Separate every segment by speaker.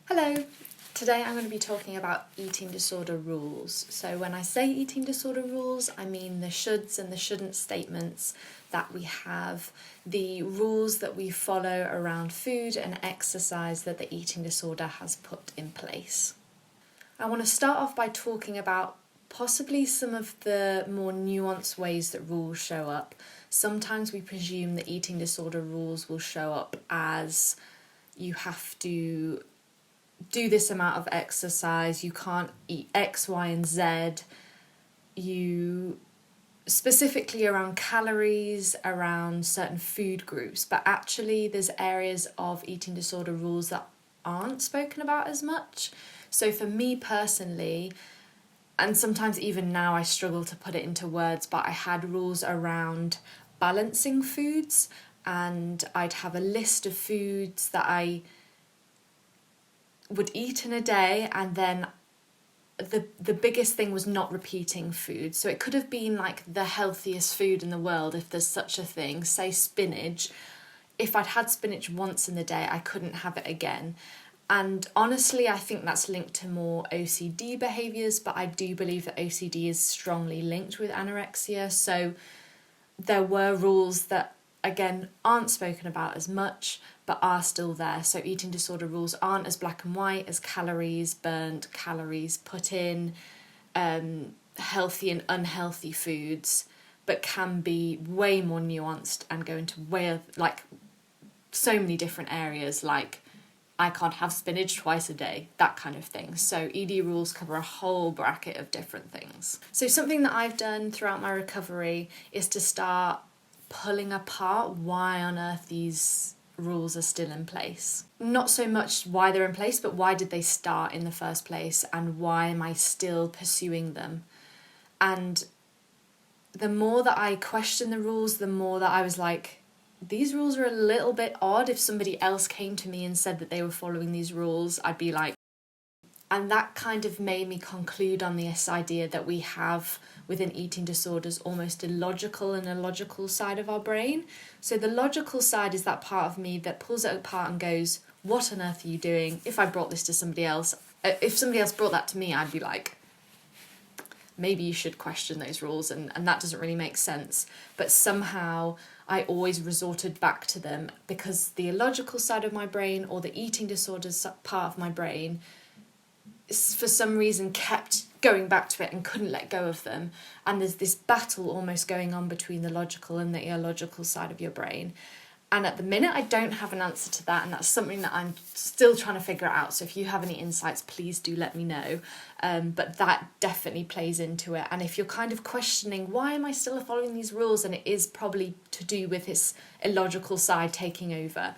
Speaker 1: Hello, today I'm going to be talking about eating disorder rules. So when I say eating disorder rules, I mean the shoulds and the shouldn't statements that we have, the rules that we follow around food and exercise that the eating disorder has put in place. I want to start off by talking about possibly some of the more nuanced ways that rules show up. Sometimes we presume that eating disorder rules will show up as you have to do this amount of exercise, you can't eat X, Y, and Z. You specifically around calories, around certain food groups, but actually there's areas of eating disorder rules that aren't spoken about as much. So for me personally, and sometimes even now I struggle to put it into words, but I had rules around balancing foods, and I'd have a list of foods that I would eat in a day, and then the biggest thing was not repeating food. So it could have been like the healthiest food in the world, if there's such a thing, say spinach. If I'd had spinach once in the day, I couldn't have it again. And honestly, I think that's linked to more OCD behaviours, but I do believe that OCD is strongly linked with anorexia. So there were rules that, again, aren't spoken about as much, but are still there. So eating disorder rules aren't as black and white as calories burnt, calories put in, healthy and unhealthy foods, but can be way more nuanced and go into so many different areas, like I can't have spinach twice a day, that kind of thing. So ED rules cover a whole bracket of different things. So something that I've done throughout my recovery is to start pulling apart why on earth these rules are still in place. Not so much why they're in place, but why did they start in the first place, and why am I still pursuing them? And the more that I questioned the rules, the more that I was like, these rules are a little bit odd. If somebody else came to me and said that they were following these rules, I'd be like, and that kind of made me conclude on this idea that we have within eating disorders almost a logical and illogical side of our brain. So the logical side is that part of me that pulls it apart and goes, what on earth are you doing? If I brought this to somebody else, if somebody else brought that to me, I'd be like, maybe you should question those rules, and that doesn't really make sense. But somehow I always resorted back to them because the illogical side of my brain, or the eating disorders part of my brain, for some reason kept going back to it and couldn't let go of them. And there's this battle almost going on between the logical and the illogical side of your brain. And at the minute, I don't have an answer to that, and that's something that I'm still trying to figure out. So if you have any insights, please do let me know. But that definitely plays into it. And if you're kind of questioning, why am I still following these rules? And it is probably to do with this illogical side taking over.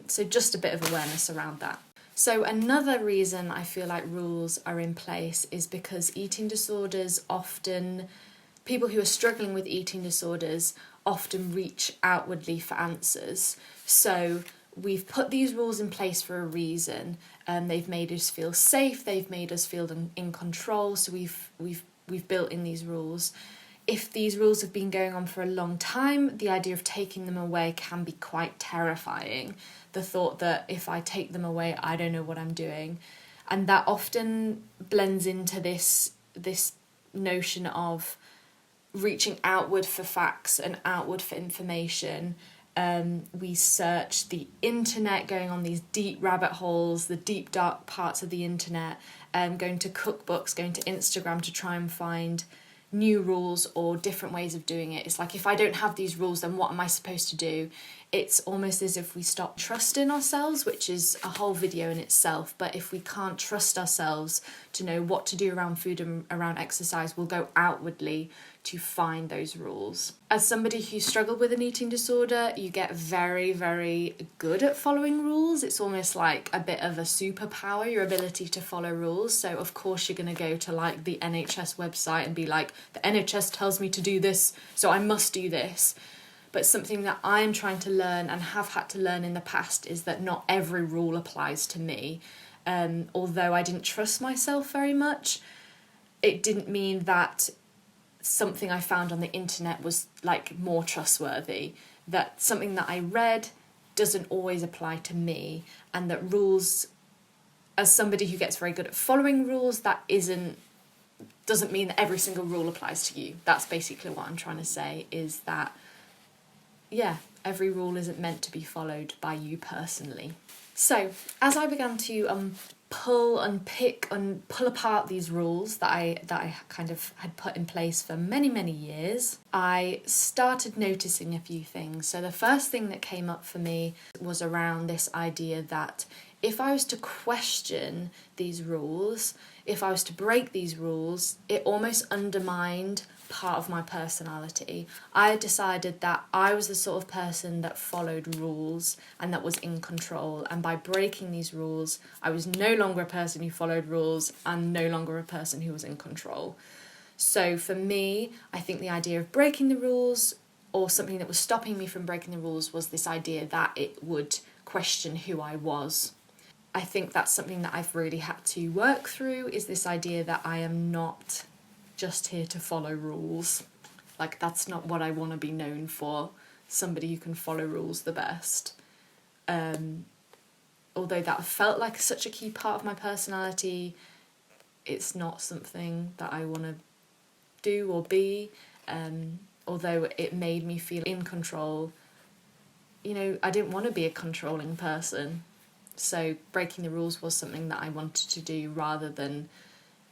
Speaker 1: So just a bit of awareness around that. So another reason I feel like rules are in place is because eating disorders often, people who are struggling with eating disorders often reach outwardly for answers. So we've put these rules in place for a reason. They've made us feel safe, they've made us feel in control, so we've built in these rules. If these rules have been going on for a long time, the idea of taking them away can be quite terrifying. The thought that if I take them away, I don't know what I'm doing. And that often blends into this notion of reaching outward for facts and outward for information. We search the internet, going on these deep rabbit holes, the deep dark parts of the internet, going to cookbooks, going to Instagram to try and find new rules or different ways of doing it. It's like, if I don't have these rules, then what am I supposed to do? It's almost as if we stop trusting ourselves, which is a whole video in itself. But if we can't trust ourselves to know what to do around food and around exercise, we'll go outwardly to find those rules. As somebody who struggled with an eating disorder, you get very, very good at following rules. It's almost like a bit of a superpower, your ability to follow rules. So of course you're going to go to like the NHS website and be like, the NHS tells me to do this, so I must do this. But something that I'm trying to learn and have had to learn in the past is that not every rule applies to me. Although I didn't trust myself very much, it didn't mean that something I found on the internet was like more trustworthy. That something that I read doesn't always apply to me, and that rules as somebody who gets very good at following rules, that doesn't mean that every single rule applies to you. That's basically what I'm trying to say, is that, yeah, every rule isn't meant to be followed by you personally. So, as I began to pull apart these rules that I kind of had put in place for many, many years, I started noticing a few things. So the first thing that came up for me was around this idea that if I was to question these rules, if I was to break these rules, it almost undermined part of my personality. I decided that I was the sort of person that followed rules and that was in control, and by breaking these rules, I was no longer a person who followed rules and no longer a person who was in control. So for me, I think the idea of breaking the rules, or something that was stopping me from breaking the rules, was this idea that it would question who I was. I think that's something that I've really had to work through, is this idea that I am not just here to follow rules. Like, that's not what I want to be known for, somebody who can follow rules the best. Although that felt like such a key part of my personality, it's not something that I want to do or be. Although it made me feel in control, I didn't want to be a controlling person. So breaking the rules was something that I wanted to do rather than...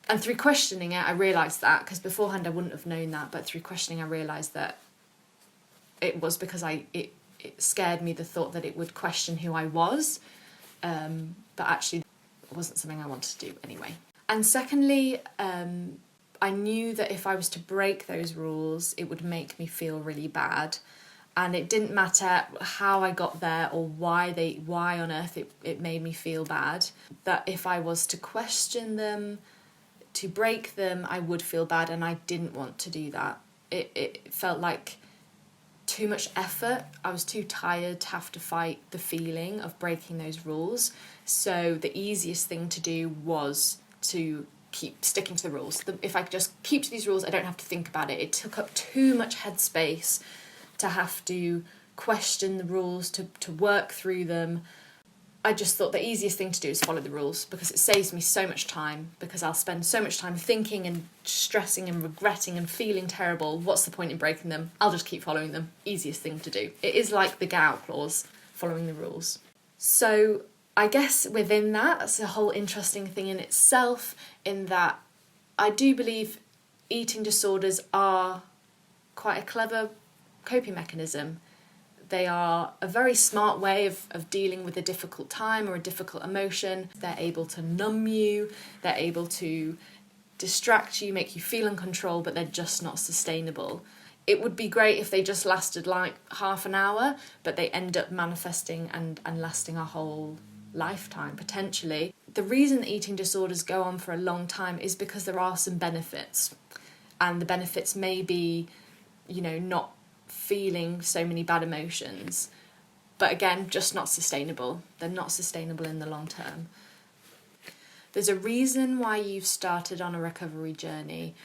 Speaker 1: And through questioning it, I realised that, because beforehand I wouldn't have known that, but through questioning I realised that it was because it scared me, the thought that it would question who I was, but actually it wasn't something I wanted to do anyway. And secondly, I knew that if I was to break those rules, it would make me feel really bad. And it didn't matter how I got there or why on earth it made me feel bad, that if I was to question them, to break them, I would feel bad, and I didn't want to do that. It felt like too much effort. I was too tired to have to fight the feeling of breaking those rules. So the easiest thing to do was to keep sticking to the rules. If I could just keep to these rules, I don't have to think about it. It took up too much headspace to have to question the rules, to work through them. I just thought the easiest thing to do is follow the rules, because it saves me so much time, because I'll spend so much time thinking and stressing and regretting and feeling terrible. What's the point in breaking them? I'll just keep following them. Easiest thing to do. It is like the get out clause, following the rules. So I guess within that's a whole interesting thing in itself, in that I do believe eating disorders are quite a clever coping mechanism. They are a very smart way of dealing with a difficult time or a difficult emotion. They're able to numb you, they're able to distract you, make you feel in control, but they're just not sustainable. It would be great if they just lasted like half an hour, but they end up manifesting and lasting a whole lifetime, potentially. The reason that eating disorders go on for a long time is because there are some benefits. And the benefits may be, not feeling so many bad emotions, but again, just not sustainable. They're not sustainable in the long term. There's a reason why you've started on a recovery journey.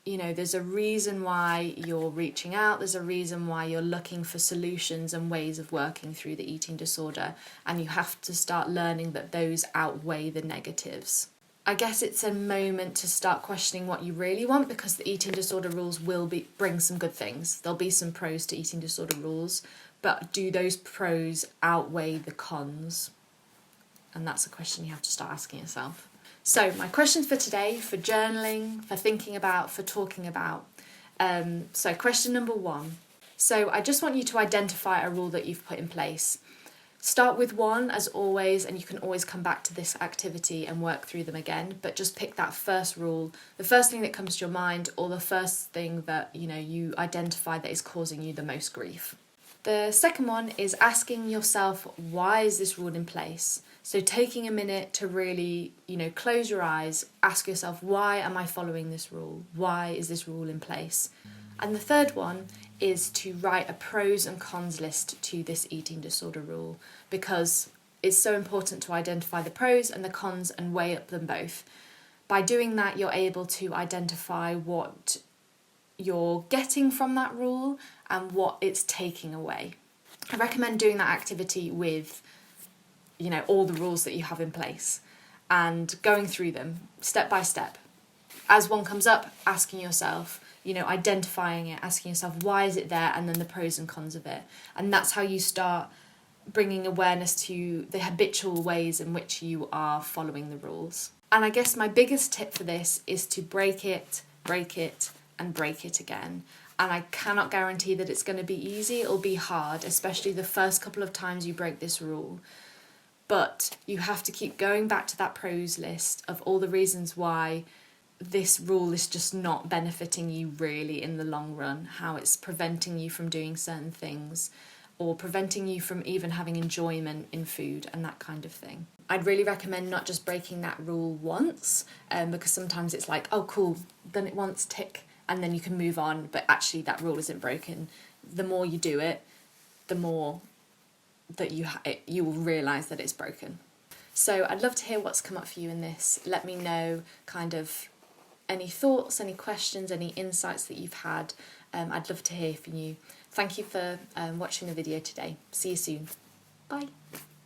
Speaker 1: There's a reason why you're reaching out. There's a reason why you're looking for solutions and ways of working through the eating disorder, and you have to start learning that those outweigh the negatives. I guess it's a moment to start questioning what you really want, because the eating disorder rules will bring some good things. There'll be some pros to eating disorder rules, but do those pros outweigh the cons? And that's a question you have to start asking yourself. So my questions for today, for journaling, for thinking about, for talking about. So question number 1. So I just want you to identify a rule that you've put in place. Start with one, as always, and you can always come back to this activity and work through them again, but just pick that first rule, the first thing that comes to your mind, or the first thing that you identify that is causing you the most grief. The second one is asking yourself, why is this rule in place? So taking a minute to really, close your eyes, ask yourself, why am I following this rule? Why is this rule in place? And the third one is to write a pros and cons list to this eating disorder rule, because it's so important to identify the pros and the cons and weigh up them both. By doing that, you're able to identify what you're getting from that rule and what it's taking away. I recommend doing that activity with you know, all the rules that you have in place and going through them step by step. As one comes up, asking yourself, you know, identifying it, asking yourself, why is it there? And then the pros and cons of it. And that's how you start bringing awareness to the habitual ways in which you are following the rules. And I guess my biggest tip for this is to break it, and break it again. And I cannot guarantee that it's going to be easy. It'll be hard, especially the first couple of times you break this rule. But you have to keep going back to that pros list of all the reasons why this rule is just not benefiting you really in the long run, how it's preventing you from doing certain things or preventing you from even having enjoyment in food and that kind of thing. I'd really recommend not just breaking that rule once, because sometimes it's like, oh cool, done it once, tick, and then you can move on, but actually that rule isn't broken. The more you do it, the more that you will realise that it's broken. So I'd love to hear what's come up for you in this. Let me know kind of any thoughts, any questions, any insights that you've had. I'd love to hear from you. Thank you for watching the video today. See you soon. Bye.